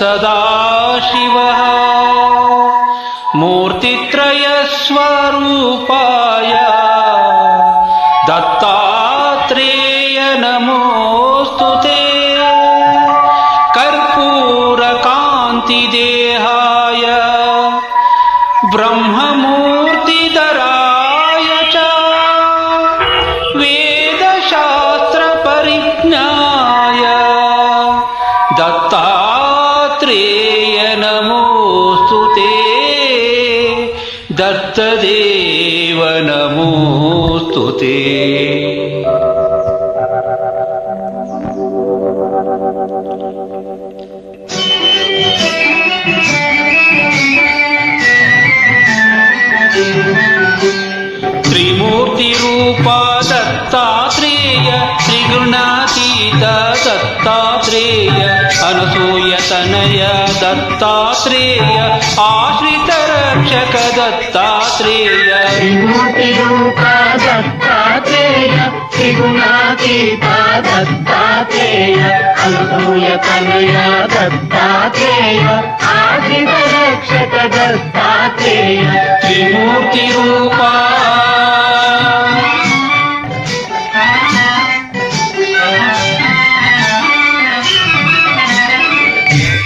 सदाशिवः मूर्तित्रयस्वरूपाय दत्तात्रेय नमोऽस्तु ते कर्पूरकान्तिदेहाय ब्रह्ममूर्तिधराय च वेदशास्त्रपरिज्ञाय दत्तात्रेय नमोऽस्तु ते दत्तदेव नमोऽस्तु ते। त्रिमूर्तिरूपा दत्तात्रेय त्रिगुणातीत दत्तात्रेय अनसूयतनय दत्तात्रेय आश्रितरक्षक दत्तात्रेय। त्रिमूर्तिरूपा दत्तात्रेय त्रिगुणातीत दत्तात्रेय अनसूयतनय दत्तात्रेय आश्रितरक्षक दत्तात्रेय। त्रिमूर्तिरूपा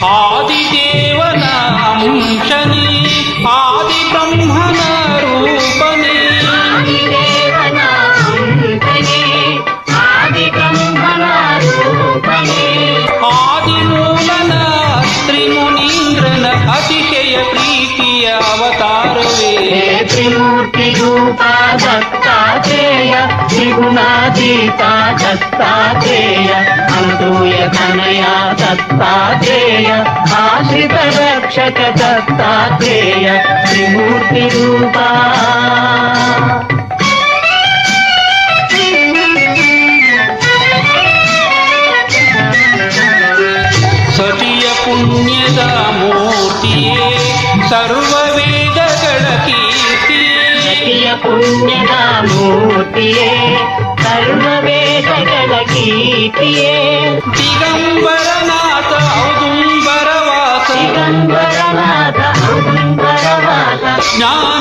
आदिदेवन अंशनी आदिब्रह्मण रूपनी आदिमूलन त्रिमुनीन्द्रन अतिशय प्रीतिय अवतारवे। त्रिमूर्तिरूपा दत्तात्रेय त्रिगुणातीत दत्तात्रेय अनसूयतनय दत्तात्रेय आश्रितरक्षक दत्तात्रेय। त्रिमूर्तिरूपा ಸತಿಯ ಪುಣ್ಯದ ಮೂರ್ತಿಯೇ ಸರ್ವವೇದಗಳ ಕೀರ್ತಿಯೇ ಸತಿಯ ಪುಣ್ಯದ ಮೂರ್ತಿಯೇ ಸರ್ವವೇದಗಳ ಕೀರ್ತಿಯೇ ದಿಗಂಬರನಾಥ ಔದುಂಬರವಾಸ ದಿಗಂಬರನಾಥ ಔದುಂಬರವಾಸ ಜ್ಞಾನ